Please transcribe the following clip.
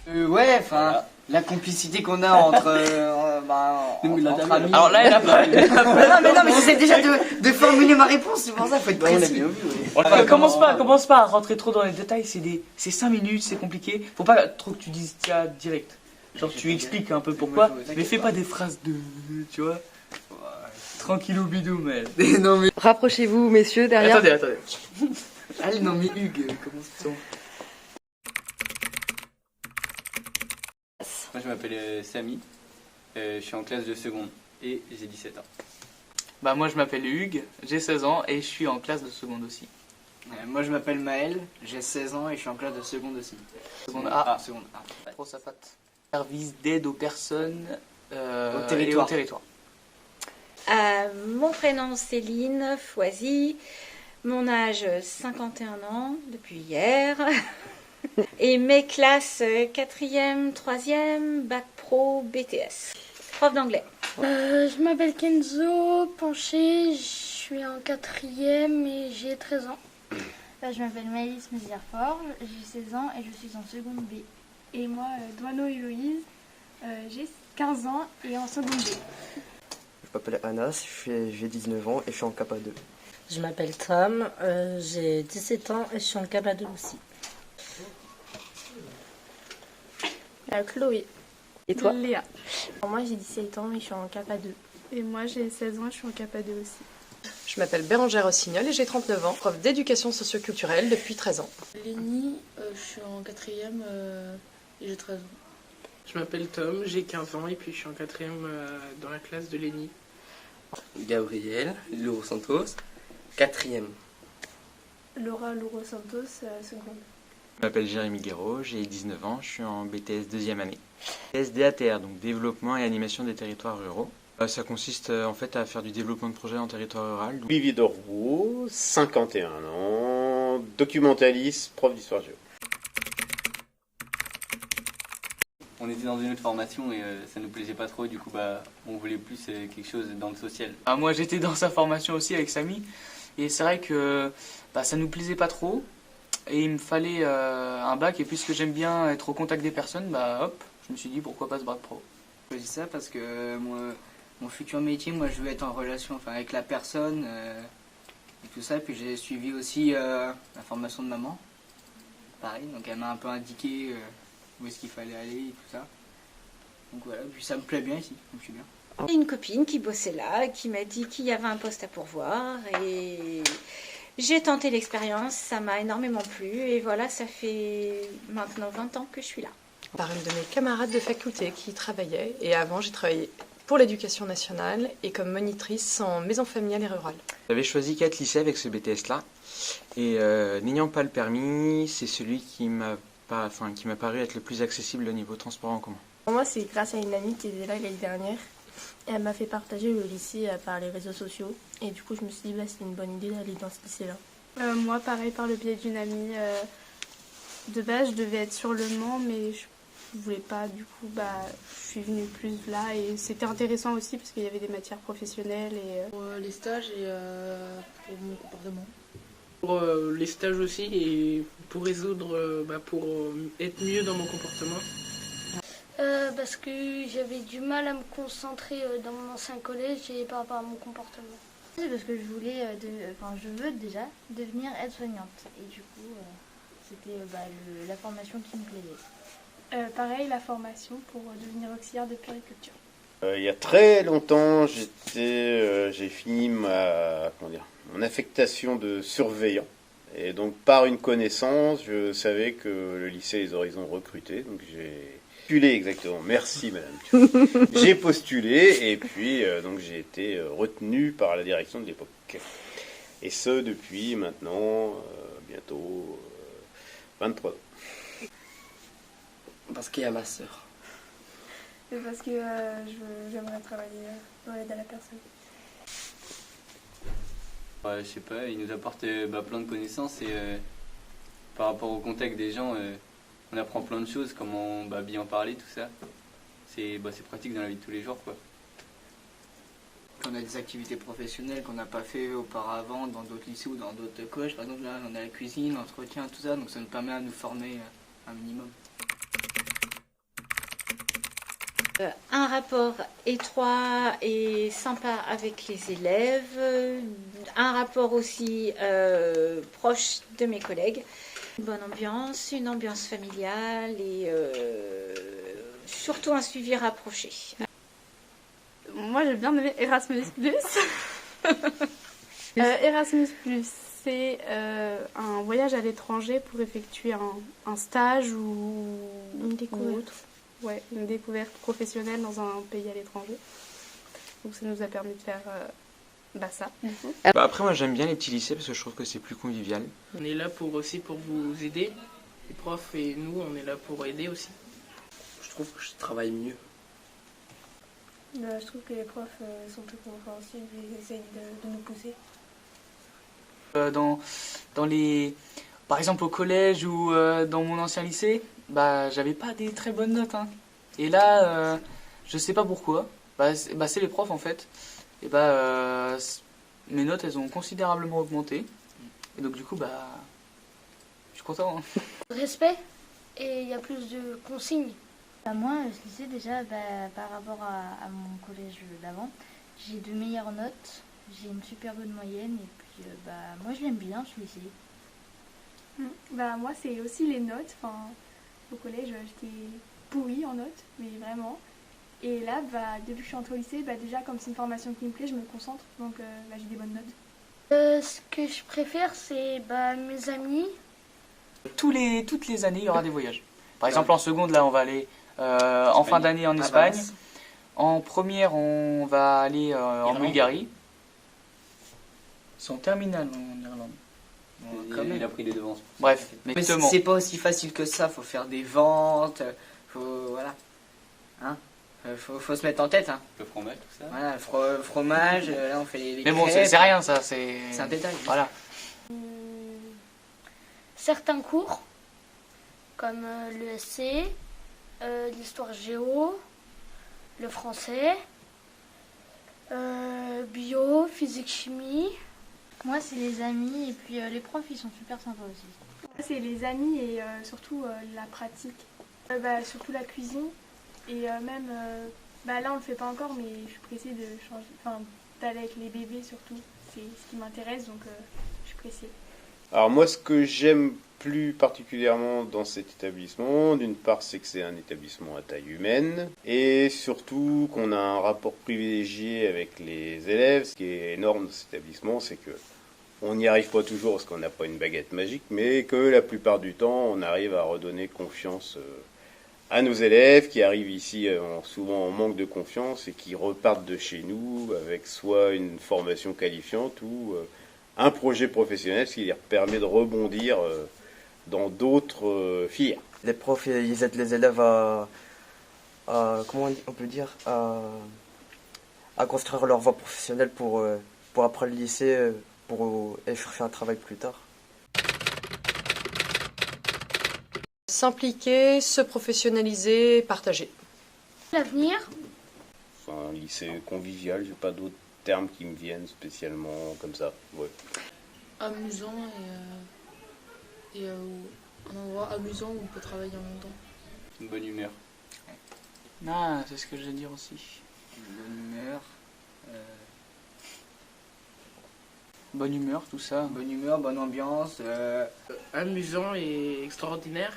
Ouais, enfin, Voilà. la complicité qu'on a entre, entre amis. Alors là, elle a pas. Non, mais j'essaie déjà de formuler ma réponse, c'est pour ça, faut être précis. Commence pas à rentrer trop dans les détails, c'est 5 minutes, c'est compliqué. Faut pas trop que tu dises tiens direct. Genre tu expliques un peu pourquoi, mais fais pas des phrases de. Tu vois. Tranquillou bidou, mais. Non, mais. Rapprochez-vous, messieurs, derrière. Attendez. Allez, non, mais Hugues, comment ça? Moi, je m'appelle Samy. Je suis en classe de seconde et j'ai 17 ans. Bah, moi je m'appelle Hugues, j'ai 16 ans et je suis en classe de seconde aussi. Moi, je m'appelle Maël, j'ai 16 ans et je suis en classe de seconde aussi. Seconde A. Seconde A. Trop sa patte. Service d'aide aux personnes Au territoire. et au territoire. Mon prénom Céline Foisy, mon âge 51 ans depuis hier, et mes classes 4e, 3e, bac pro, BTS, prof d'anglais. Je m'appelle Kenzo Panché, je suis en 4e et j'ai 13 ans. Je m'appelle Maëlys Mézières-Fort, j'ai 16 ans et je suis en seconde B. Et moi, Douaneau Héloïse, j'ai 15 ans et en seconde B. Je m'appelle Anas, j'ai 19 ans et je suis en Kappa 2. Je m'appelle Tom, j'ai 17 ans et je suis en Kappa 2 aussi. Chloé. Et toi? Léa. Moi j'ai 17 ans et je suis en Kappa 2. Et moi, j'ai 16 ans et je suis en Kappa 2 aussi. Je m'appelle Bérangère Rossignol et j'ai 39 ans, prof d'éducation socioculturelle depuis 13 ans. Lénie, je suis en 4e et j'ai 13 ans. Je m'appelle Tom, j'ai 15 ans et puis je suis en 4e dans la classe de Lénie. Gabriel Louro Santos, 4e. Laura Louro Santos, seconde. Je m'appelle Jérémy Guéraud, j'ai 19 ans, je suis en BTS 2e année. SDATR, donc développement et animation des territoires ruraux. Ça consiste en fait à faire du développement de projets en territoire rural. Olivier Dorbeau, 51 ans, documentaliste, prof d'histoire géo. On était dans une autre formation et ça nous plaisait pas trop, du coup on voulait plus quelque chose dans le social. Ah, moi j'étais dans sa formation aussi avec Samy et c'est vrai que ça nous plaisait pas trop et il me fallait un bac et puisque j'aime bien être au contact des personnes, hop, je me suis dit pourquoi pas ce bac pro. Je dis ça parce que mon futur métier, moi je veux être en relation avec la personne et tout ça. Puis j'ai suivi aussi la formation de maman. Pareil, donc elle m'a un peu indiqué où est-ce qu'il fallait aller et tout ça. Donc voilà, puis ça me plaît bien ici, donc je suis bien. J'ai une copine qui bossait là, qui m'a dit qu'il y avait un poste à pourvoir et j'ai tenté l'expérience, ça m'a énormément plu et voilà, ça fait maintenant 20 ans que je suis là. Par une de mes camarades de faculté qui y travaillait et avant j'ai travaillé pour l'éducation nationale et comme monitrice en maison familiale et rurale. J'avais choisi 4 lycées avec ce BTS-là et n'ayant pas le permis, c'est celui qui m'a paru être le plus accessible au niveau transport en commun. Pour moi, c'est grâce à une amie qui était là l'année dernière. Et elle m'a fait partager le lycée par les réseaux sociaux. Et du coup, je me suis dit, c'est une bonne idée d'aller dans ce lycée-là. Moi, pareil, par le biais d'une amie. De base, je devais être sur Le Mans, mais je voulais pas. Du coup, je suis venue plus là. Et c'était intéressant aussi parce qu'il y avait des matières professionnelles. Pour les stages et pour mon comportement. Pour les stages aussi et pour résoudre, pour être mieux dans mon comportement. Parce que j'avais du mal à me concentrer dans mon ancien collège et par rapport à mon comportement. C'est parce que je voulais, je veux déjà devenir aide-soignante. Et du coup, c'était la formation qui me plaisait. Pareil, la formation pour devenir auxiliaire de puériculture. Il y a très longtemps, j'ai fini mon affectation de surveillant. Et donc, par une connaissance, je savais que le lycée Les Horizons recrutait. Donc, j'ai postulé exactement. Merci, madame. J'ai postulé et puis donc j'ai été retenu par la direction de l'époque. Et ce, depuis maintenant, bientôt 23 ans. Parce qu'il y a ma sœur. C'est parce que j'aimerais travailler dans l'aide à la personne. Ouais, je sais pas, il nous apporte plein de connaissances et par rapport au contact des gens, on apprend plein de choses, comment bien parler, tout ça. C'est pratique dans la vie de tous les jours, quoi. On a des activités professionnelles qu'on n'a pas fait auparavant dans d'autres lycées ou dans d'autres collèges. Par exemple, là, on a la cuisine, l'entretien, tout ça, donc ça nous permet à nous former un minimum. Un rapport étroit et sympa avec les élèves, un rapport aussi proche de mes collègues, une bonne ambiance, une ambiance familiale et surtout un suivi rapproché. Moi j'ai bien aimé Erasmus+. Erasmus+, c'est un voyage à l'étranger pour effectuer un stage ou une découverte. Autre. Ouais, une découverte professionnelle dans un pays à l'étranger. Donc ça nous a permis de faire ça. Après, moi j'aime bien les petits lycées parce que je trouve que c'est plus convivial. On est là aussi pour vous aider, les profs et nous, on est là pour aider aussi. Je trouve que je travaille mieux. Je trouve que les profs sont plus compréhensifs et ils essayent de nous pousser. Par exemple au collège ou dans mon ancien lycée, j'avais pas des très bonnes notes. Hein. Et là, je sais pas pourquoi. C'est les profs en fait. Et mes notes elles ont considérablement augmenté. Et donc du coup, je suis content. Hein. Respect et il y a plus de consignes. Moi, ce lycée, déjà, par rapport à mon collège d'avant, j'ai de meilleures notes, j'ai une super bonne moyenne, et puis moi je l'aime bien ce lycée. Moi, c'est aussi les notes. Au collège, j'étais pourrie en notes, mais vraiment. Et là, depuis que je suis entrée au lycée, déjà, comme c'est une formation qui me plaît, je me concentre, donc j'ai des bonnes notes. Ce que je préfère, c'est mes amis. Toutes les années, il y aura des voyages. Par exemple, en seconde, là, on va aller en fin d'année en Espagne. En première, on va aller en Bulgarie. C'est en terminale en Irlande. Il a pris les devances. Bref, mais c'est pas aussi facile que ça. Faut faire des ventes. Voilà. Hein, faut se mettre en tête. Hein. Le fromage, tout ça. Voilà, fromage. Là, on fait les mais bon, c'est rien, ça. C'est un détail. Voilà. Certains cours, comme le SC, l'histoire géo, le français, bio, physique, chimie. Moi, c'est les amis et puis les profs, ils sont super sympas aussi. C'est les amis et surtout la pratique. Surtout la cuisine. Et même, là, on le fait pas encore, mais je suis pressée de changer, d'aller avec les bébés surtout. C'est ce qui m'intéresse, donc je suis pressée. Alors moi, ce que j'aime plus particulièrement dans cet établissement, d'une part, c'est que c'est un établissement à taille humaine, et surtout qu'on a un rapport privilégié avec les élèves. Ce qui est énorme dans cet établissement, c'est que on n'y arrive pas toujours parce qu'on n'a pas une baguette magique, mais que la plupart du temps, on arrive à redonner confiance à nos élèves qui arrivent ici souvent en manque de confiance et qui repartent de chez nous avec soit une formation qualifiante ou un projet professionnel, ce qui leur permet de rebondir dans d'autres filières. Les profs, ils aident les élèves à comment on peut dire, à construire leur voie professionnelle pour après le lycée, pour chercher un travail plus tard. S'impliquer, se professionnaliser, partager. L'avenir. Un lycée convivial, j'ai pas d'autres termes qui me viennent spécialement comme ça. Ouais. Amusant et un endroit amusant où on peut travailler en même temps. Une bonne humeur. Ah, c'est ce que je veux dire aussi. Une bonne humeur. Bonne humeur, tout ça. Bonne humeur, bonne ambiance. Amusant et extraordinaire.